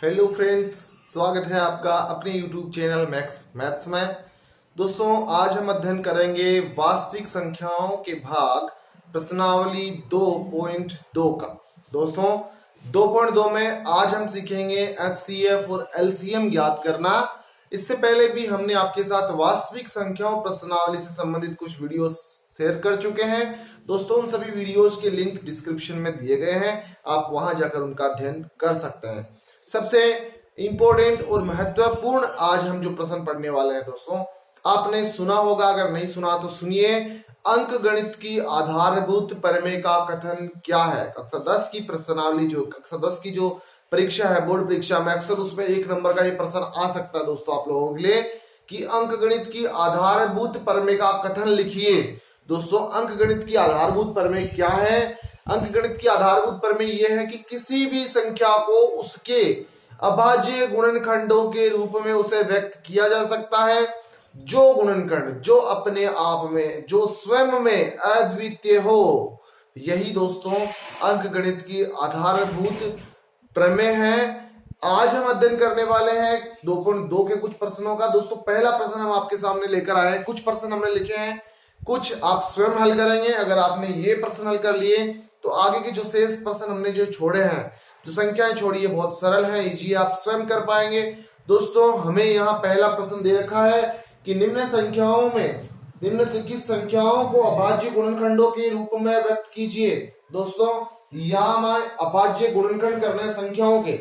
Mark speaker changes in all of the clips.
Speaker 1: Hello friends, स्वागत है आपका अपने यूट्यूब चैनल मैक्स मैथ्स में। दोस्तों, आज हम अध्ययन करेंगे वास्तविक संख्याओं के भाग प्रश्नावली 2.2 का। दोस्तों, 2.2 में आज हम सीखेंगे एचसीएफ और एलसीएम ज्ञात करना। इससे पहले भी हमने आपके साथ वास्तविक संख्याओं प्रश्नावली से संबंधित कुछ वीडियोस शेयर कर चुके हैं। दोस्तों, उन सभी वीडियोस के लिंक डिस्क्रिप्शन में दिए गए हैं, आप वहां जाकर उनका अध्ययन कर सकते हैं। सबसे इंपॉर्टेंट और महत्वपूर्ण आज हम जो प्रश्न पढ़ने वाले हैं दोस्तों, आपने सुना होगा, अगर नहीं सुना तो सुनिए। अंक गणित की आधारभूत प्रमेय का कथन क्या है? कक्षा 10 की प्रश्नावली, जो कक्षा 10 की जो परीक्षा है, बोर्ड परीक्षा में अक्सर उसमें 1 नंबर का ये प्रश्न आ सकता है दोस्तों आप लोगों के लिए कि अंक गणित की आधारभूत प्रमेय का कथन लिखिए। दोस्तों, अंक गणित की आधारभूत प्रमेय क्या है? अंक गणित की आधारभूत प्रमेय यह है कि किसी भी संख्या को उसके अभाज्य गुणनखंडों के रूप में उसे व्यक्त किया जा सकता है, जो गुणनखंड जो अपने आप में, जो स्वयं में अद्वितीय हो। यही दोस्तों अंक गणित की आधारभूत प्रमेय है। आज हम अध्ययन करने वाले हैं 2.2 के कुछ प्रश्नों का। दोस्तों, पहला प्रश्न हम आपके सामने लेकर आए हैं। कुछ प्रश्न हमने लिखे हैं, कुछ आप स्वयं हल करेंगे। अगर आपने ये प्रश्न हल कर लिए तो आगे के जो शेष प्रश्न हमने जो छोड़े हैं, जो संख्याएं छोड़ी है, बहुत सरल है, इजी, आप स्वयं कर पाएंगे। दोस्तों, हमें यहाँ पहला प्रश्न दे रखा है कि निम्नलिखित संख्याओं को अभाज्य गुणनखंडों के रूप में व्यक्त कीजिए। दोस्तों, यहाँ मैं अभाज्य गुणनखंड करने संख्याओं के,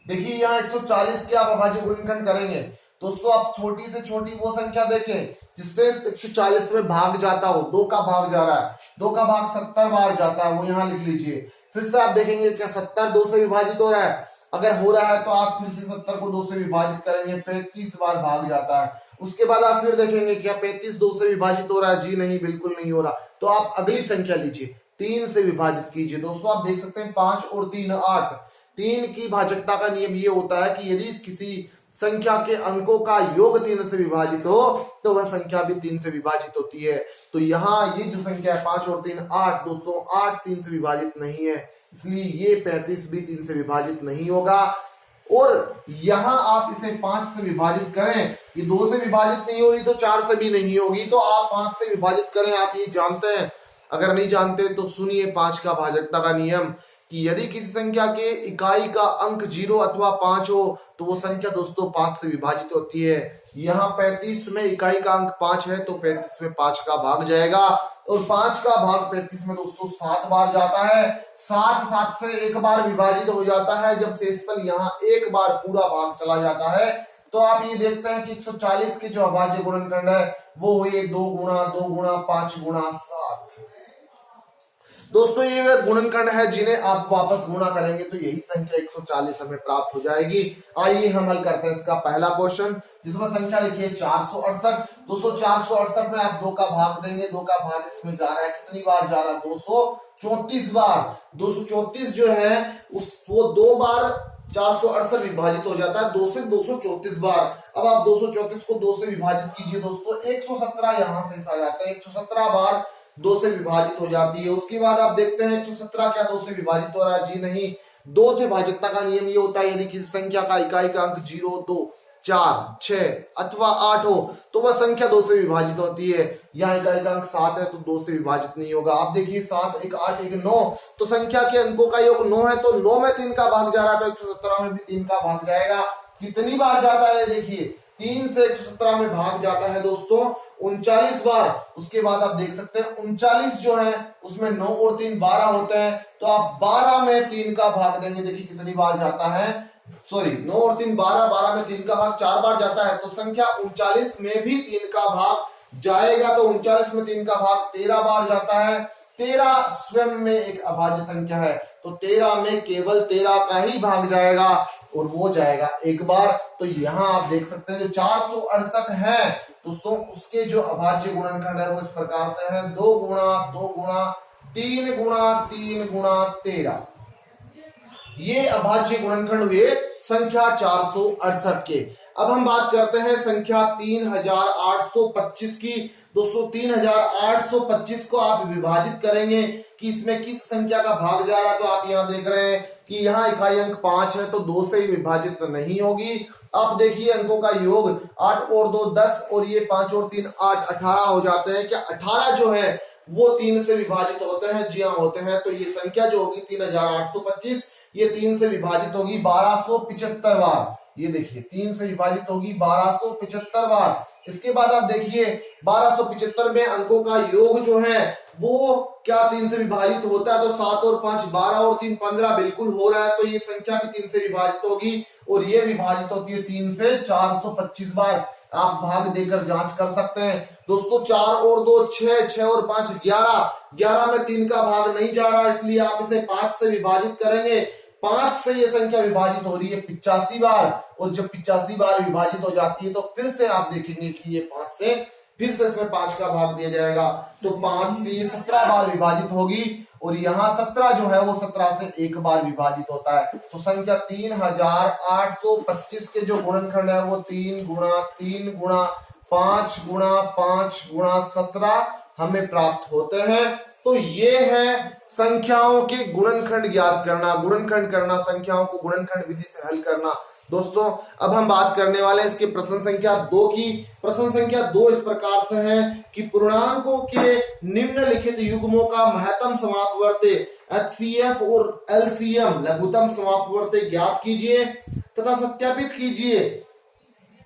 Speaker 1: देखिए यहाँ 140 के आप अभाज्य गुणनखंड करेंगे। दोस्तों, आप छोटी से छोटी वो संख्या देखें जिससे 140 में भाग जाता हो। 2 का भाग जा रहा है, 2 का भाग 70 बार जाता है, वो यहाँ लिख लीजिए। फिर से आप देखेंगे क्या 70 2 से विभाजित हो रहा है? अगर हो रहा है तो आप फिर से 70 को 2 से विभाजित करेंगे, 35 बार भाग जाता है। उसके बाद आप फिर देखेंगे क्या 35 2 से विभाजित हो रहा है? जी नहीं, बिल्कुल नहीं हो रहा। तो आप अगली संख्या लीजिए, 3 से विभाजित कीजिए। दोस्तों, आप देख सकते हैं 5 और 3 8। 3 की भाजकता का नियम ये होता है कि यदि किसी संख्या के अंकों का योग 3 से विभाजित हो तो वह संख्या भी 3 से विभाजित होती है। तो यहाँ ये जो संख्या है 5 और 3 8, दोस्तों 8 3 से विभाजित नहीं है, इसलिए ये 35 भी 3 से विभाजित नहीं होगा। और यहाँ आप इसे 5 से विभाजित करें, ये 2 से विभाजित नहीं हो रही तो 4 से भी नहीं होगी, तो आप 5 से विभाजित करें। आप ये जानते हैं? अगर नहीं जानते तो सुनिए 5 का भाजकता का नियम कि यदि किसी संख्या के इकाई का अंक 0 अथवा 5 हो तो वो संख्या दोस्तों 5 से विभाजित होती है। यहाँ 35 में इकाई का अंक 5 है तो 35 में 5 का भाग जाएगा, और 5 का भाग 35 में दोस्तों 7 बार जाता है। 7 से एक बार विभाजित हो जाता है। जब शेषफल यहाँ एक बार पूरा भाग चला जाता है तो आप ये देखते हैं कि 140 के जो अभाज्य गुणनखंड है वो हुए 2 गुणा 2 गुणा 5 गुणा 7। दोस्तों, ये वे गुणनखंड है जिन्हें आप वापस गुणा करेंगे तो यही संख्या 140 हमें प्राप्त हो जाएगी। आइए हम हल करते हैं इसका पहला क्वेश्चन, जिसमें संख्या लिखी है 468। दोस्तों, 468 में आप 2 का भाग देंगे, 2 का भाग इसमें जा रहा है, कितनी बार जा रहा है? 234 बार। 234 जो है वो 2 बार 468 विभाजित हो जाता है, 2 से 234 बार। अब आप 234 को 2 से विभाजित कीजिए। दोस्तों, 117 यहां से आ जाता है, 117 बार 2 से विभाजित हो जाती है। उसके बाद आप देखते हैं 117 क्या 2 से विभाजित हो रहा है? जी नहीं। 2 से भाजकता का नियम ये होता है, यदि किसी संख्या का इकाई का अंक 0 2 4 6 अथवा 8 हो तो वह संख्या 2 से विभाजित होती है। यहाँ इकाई का अंक 7 है तो 2 से विभाजित नहीं होगा। आप देखिए 7 1 8 1 9, तो संख्या के अंकों का योग 9 है, तो 9 में 3 का भाग जा रहा है तो 117 में भी 3 का भाग जाएगा। कितनी बार जाता है? देखिए 3 से 117 में भाग जाता है दोस्तों 39 बार। उसके बाद आप देख सकते हैं 39 जो है उसमें 9 और 3 12 होते हैं, तो आप 12 में 3 का भाग देंगे। देखिए कितनी बार जाता है, सॉरी 9 और 3 12, 12 में 3 का भाग 4 बार जाता है, तो संख्या 39 में भी 3 का भाग जाएगा। तो 39 में 3 का भाग 13 बार जाता है। 13 स्वयं में एक अभाज्य संख्या है, तो 13 में केवल 13 का ही भाग जाएगा और वो जाएगा एक बार। तो यहाँ आप देख सकते हैं जो 468 है दोस्तों, उसके जो अभाज्य गुणनखंड है वो इस प्रकार से है, 2 गुणा 2 गुणा 3 गुणा 3 गुणा 13। ये अभाज्य गुणनखंड हुए संख्या 468 के। अब हम बात करते हैं संख्या 3825 की। दोस्तों, 3825 को आप विभाजित करेंगे कि इसमें किस संख्या का भाग जा रहा है, तो आप यहाँ देख रहे हैं कि यहाँ इकाई अंक 5 है तो 2 से विभाजित नहीं होगी। अब देखिए अंकों का योग 8 और 2 10 और ये 5 और 3 8 18 हो जाते हैं। क्या 18 जो है वो 3 से विभाजित होते हैं? जी हाँ होते हैं। तो ये संख्या जो होगी 3825 ये 3 से विभाजित होगी 1275 बार। ये देखिए 3 से विभाजित होगी 1275 बार। इसके बाद आप देखिए 1275 में अंकों का योग जो है वो क्या 3 से विभाजित होता है? तो 7 और 5 12 और 3 15 बिल्कुल हो रहा है। तो ये संख्या भी 3 से विभाजित होगी और ये विभाजित होती है 3 से 425 बार। आप भाग देकर जांच कर सकते हैं दोस्तों। 4 और 2 6, 6 और 5 11, 11 में 3 का भाग नहीं जा रहा, इसलिए आप इसे 5 से विभाजित करेंगे। 5 से ये संख्या विभाजित हो रही है 85 बार, और जब 85 बार विभाजित हो जाती है तो फिर से आप देखेंगे कि ये 5 से फिर से इसमें 5 का भाग दिया जाएगा। तो 5 से ये 17 बार विभाजित होगी और यहाँ 17 जो है वो 17 से एक बार विभाजित होता है। तो संख्या 3825 के जो गुणनखंड है वो 3 गुणा 3 गुणा 5 गुणा 5 गुणा 17 हमें प्राप्त होते हैं। तो ये है संख्याओं के गुणनखंड ज्ञात करना, गुणनखंड करना, संख्याओं को गुणनखंड विधि से हल करना। दोस्तों अब हम बात करने वाले हैं इसके प्रश्न संख्या 2 की। प्रश्न संख्या 2 इस प्रकार से है कि पूर्णांकों के निम्नलिखित युग्मों का महत्तम समापवर्ती HCF और LCM लघुत्तम समापवर्ती ज्ञात कीजिए तथा सत्यापित कीजिए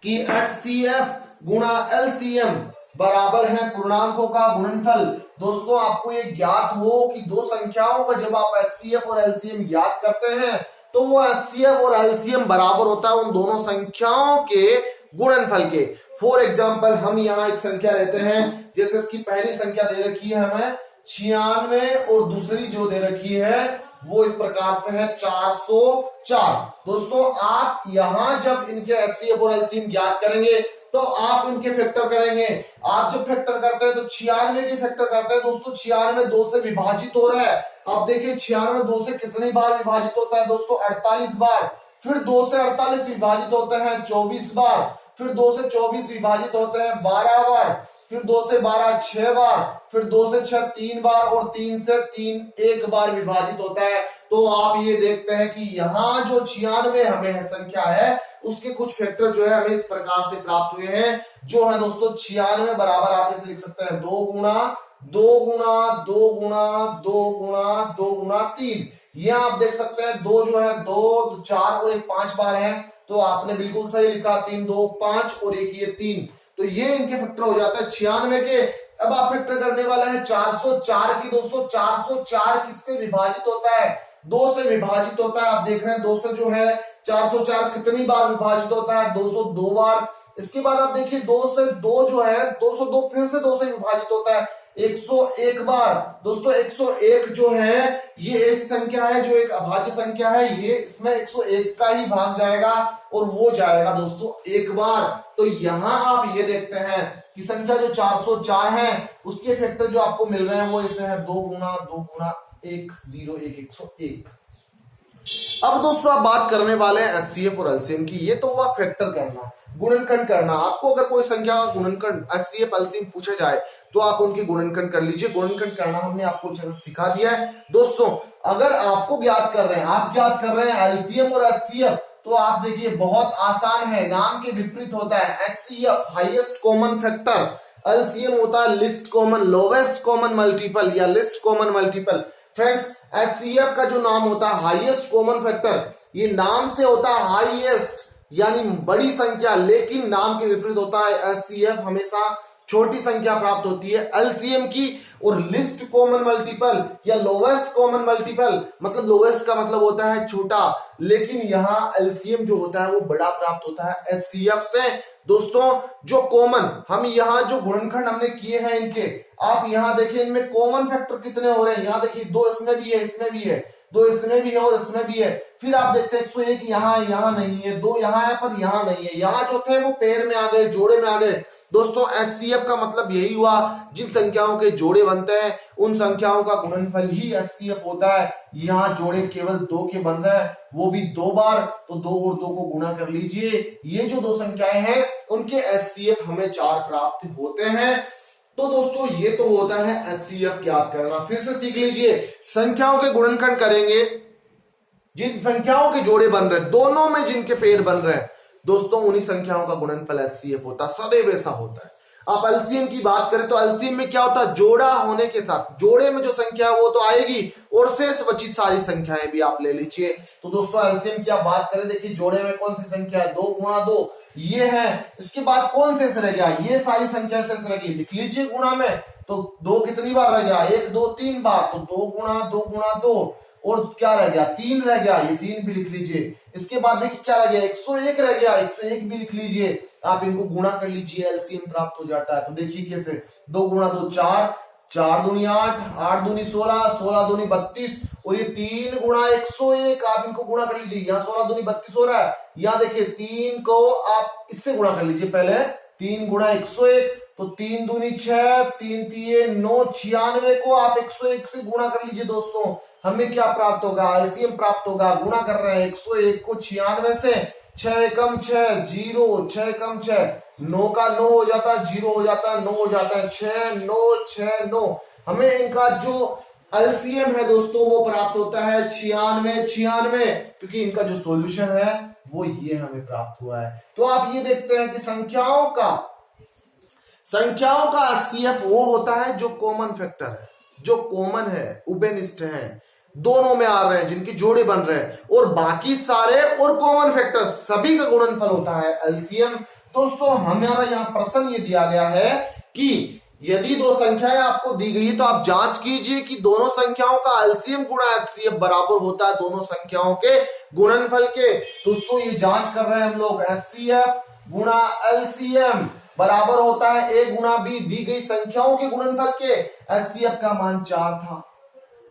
Speaker 1: कि HCF गुणा LCM बराबर है पूर्णांकों का गुणनफल। दोस्तों आपको ये ज्ञात हो कि दो संख्याओं का जब आप HCF और LCM ज्ञात करते हैं तो वो HCF और LCM बराबर होता है उन दोनों संख्याओं के गुणनफल के। फॉर एग्जाम्पल हम यहाँ एक संख्या लेते हैं, जैसे इसकी पहली संख्या दे रखी है हमें 96 और दूसरी जो दे रखी है वो इस प्रकार से है 404। दोस्तों आप यहाँ जब इनके HCF और LCM ज्ञात करेंगे तो आप इनके फैक्टर करेंगे। आप जब फैक्टर करते हैं तो 96 के फैक्टर करते हैं दोस्तों, 96 2 से विभाजित हो रहा है। आप देखिए 96 2 से कितनी बार विभाजित होता है दोस्तों? 48 बार। फिर 2 से 48 विभाजित होते हैं 24 बार। फिर 2 से 24 विभाजित होते हैं 12 बार। फिर 2 से 12 6 बार। फिर 2 से 6 3 बार और 3 से 3 1 बार विभाजित होता है। तो आप ये देखते हैं कि यहाँ जो 96 हमें संख्या है उसके कुछ फैक्टर जो है हमें इस प्रकार से प्राप्त हुए हैं, जो है दोस्तों 96 बराबर आप इसे लिख सकते हैं 2 गुणा 2 गुणा 2 गुणा 2 गुणा 2 गुणा 3। ये आप देख सकते हैं 2 जो है 2 4 और 1 5 बार है, तो आपने बिल्कुल सही लिखा 3 2 5 और 1 ये 3। तो ये इनके फैक्टर हो जाता है 96 के। अब आप फैक्टर करने वाला है 404 की। दोस्तों 404 किससे विभाजित होता है? 2 से विभाजित होता है। आप देख रहे हैं 2 से जो है 404 कितनी बार विभाजित होता है? 202 बार। इसके बाद आप देखिए 2 से 2 जो है 202 फिर से 2 से विभाजित होता है 101 बार। दोस्तों 101 जो है ये ऐसी संख्या है जो एक अभाज्य संख्या है, ये इसमें 101 का ही भाग जाएगा और वो जाएगा दोस्तों 1 बार। तो यहाँ आप ये देखते हैं कि संख्या जो 404 है उसके फैक्टर जो आपको मिल रहे हैं वो इससे है 2 गुणा 2 गुणा 101 101। अब दोस्तों आप बात करने वाले हैं HCF और LCM की। ये तो हुआ फैक्टर करना, गुणनखंड करना। आपको अगर कोई संख्या का गुणनखंड HCF LCM पूछा जाए तो आप उनकी गुणनखंड कर लीजिए। गुणनखंड करना हमने आपको अच्छे से सिखा दिया है। दोस्तों अगर आपको ज्ञात कर रहे हैं, आप ज्ञात कर रहे हैं LCM और HCF, तो आप देखिए बहुत आसान है, नाम के विपरीत होता है। HCF highest common factor, LCM होता है least common lowest common multiple या least common multiple. Friends HCF का जो नाम होता है हाईएस्ट कॉमन फैक्टर, ये नाम से होता है हाईएस्ट यानी बड़ी संख्या, लेकिन नाम के विपरीत होता है HCF हमेशा छोटी संख्या प्राप्त होती है LCM की। और लिस्ट कॉमन मल्टीपल या लोवेस्ट कॉमन मल्टीपल, मतलब लोवेस्ट का मतलब होता है छोटा, लेकिन यहाँ LCM जो होता है वो बड़ा प्राप्त होता है HCF से। दोस्तों जो कॉमन हम यहाँ जो गुणनखंड हमने किए हैं इनके, आप यहाँ देखिए इनमें कॉमन फैक्टर कितने हो रहे हैं। यहाँ देखिए 2 इसमें भी है, इसमें भी है, 2 इसमें भी है और इसमें भी है। फिर आप देखते हैं 101 यहाँ नहीं है, 2 यहाँ है पर यहाँ नहीं है। यहाँ जो थे वो पेयर में आ गए, जोड़े में आ गए। दोस्तों HCF का मतलब यही हुआ, जिन संख्याओं के जोड़े बनते हैं उन संख्याओं का गुणनफल ही HCF होता है। यहाँ जोड़े केवल 2 के बन रहे हैं, वो भी 2 बार, तो 2 और 2 को गुणा कर लीजिए। ये जो 2 संख्याएं हैं उनके HCF हमें 4 प्राप्त होते हैं। तो दोस्तों ये तो होता है HCF ज्ञात करना। फिर से सीख लीजिए, संख्याओं के गुणनखंड करेंगे जिन संख्याओं के जोड़े बन रहे हैं, दोनों में जिनके पेड़ बन रहे हैं दोस्तों, उन्हीं संख्याओं का गुणनफल एचसीएफ होता है, सदैव ऐसा होता है। आप एलसीएम की बात करें तो एलसीएम में क्या होता है, जोड़ा होने के साथ जोड़े में जो संख्या है वो तो आएगी और शेष बची सारी संख्याएं भी आप ले लीजिए। तो दोस्तों एलसीएम की आप बात करें, देखिए जोड़े में कौन सी संख्या है, 2 गुणा 2 ये है। इसके बाद कौन शेष रह गया, ये सारी संख्या शेष रह गई, लिख लीजिए गुणा में। तो 2 कितनी बार रह गया, 1 2 3 बार, तो 2 गुणा 2 और क्या रह गया, 3 रह गया, ये 3 भी लिख लीजिए। इसके बाद देखिए क्या रह गया, 101 रह गया, 101 भी लिख लीजिए। आप इनको गुणा कर लीजिए, एलसीएम प्राप्त हो जाता है। तो देखिए कैसे, 2 गुणा 2 4, 4 दूनी 8, 8 दूनी 16, 16 दूनी 32 और ये 3 गुणा 101, आप इनको गुणा कर लीजिए। यहाँ 16 दूनी 32 हो रहा है, यहाँ देखिए 3 को आप इससे गुणा कर लीजिए पहले, 3 गुणा 101, तो 3 दूनी 6, 3 3 9, 96 को आप 101 से गुणा कर लीजिए। दोस्तों हमें क्या प्राप्त होगा, एलसीएम प्राप्त होगा। गुणा कर रहे हैं 101 को 96 से, 6 कम 6 0, 6 कम 6 9 का 9 हो जाता है, 0 हो जाता है, 9 हो जाता है, 6 9 6 9। हमें इनका जो एलसीएम है दोस्तों वो प्राप्त होता है 96, क्योंकि इनका जो सॉल्यूशन है वो ये हमें प्राप्त हुआ है। तो आप ये देखते हैं कि संख्याओं का एचसीएफ वो होता है जो कॉमन फैक्टर है, जो कॉमन है, उभयनिष्ठ है, दोनों में आ रहे हैं, जिनके जोड़े बन रहे हैं, और बाकी सारे और कॉमन फैक्टर सभी का गुणनफल होता है एलसीएम। दोस्तों हमारा यहाँ प्रश्न ये दिया गया है कि यदि 2 संख्याएं आपको दी गई है तो आप जांच कीजिए कि दोनों संख्याओं का एलसीएम गुणा एचसीएफ बराबर होता है दोनों संख्याओं के गुणनफल के। दोस्तों ये जांच कर रहे हैं हम लोग, एचसीएफ गुणा एलसीएम बराबर होता है ए गुणा बी, दी गई संख्याओं के गुणनफल के। एचसीएफ का मान 4 था।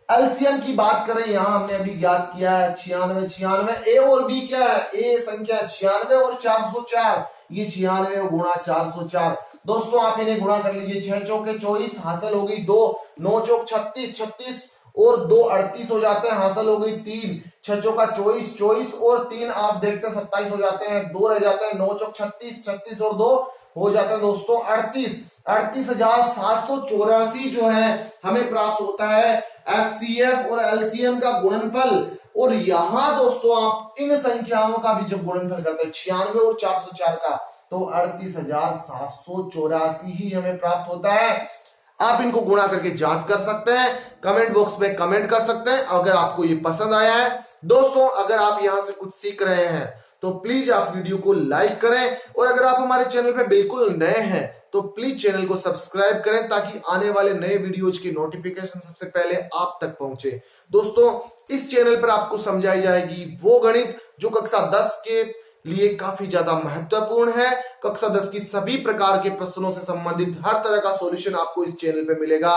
Speaker 1: एलसीएम की बात करें, यहां हमने अभी ज्ञात किया है 96। ए और बी क्या है, ए संख्या 96 और 404, ये 96 गुणा 404। दोस्तों आप इन्हें गुणा कर लीजिए, 6 चौके 24 हासिल हो गई 2, 9 चौक 36, 36 और 2 38 हो जाते हैं, हासिल हो गई 3, 6 चौका 24, 24 और 3 आप देखते हैं 27 हो जाते हैं, 2 रह जाते हैं, 9 चौक 36, 36 और 2 हो जाता है दोस्तों 38, 38,784 जो है हमें प्राप्त होता है एचसीएफ और एलसीएम का गुणनफल। और यहां दोस्तों आप इन संख्याओं का भी जब गुणनफल करते हैं 96 और 404 का, तो 38,784 ही हमें प्राप्त होता है। आप इनको गुणा करके जांच कर सकते हैं, कमेंट बॉक्स में कमेंट कर सकते हैं अगर आपको ये पसंद आया है। दोस्तों अगर आप यहां से कुछ सीख रहे हैं तो प्लीज आप वीडियो को लाइक करें, और अगर आप हमारे चैनल पे बिल्कुल नए हैं तो प्लीज चैनल को सब्सक्राइब करें ताकि आने वाले नए वीडियोज की नोटिफिकेशन सबसे पहले आप तक पहुंचे। दोस्तों इस चैनल पर आपको समझाई जाएगी वो गणित जो कक्षा 10 के लिए काफी ज्यादा महत्वपूर्ण है। कक्षा 10 की सभी प्रकार के प्रश्नों से संबंधित हर तरह का सॉल्यूशन आपको इस चैनल पे मिलेगा।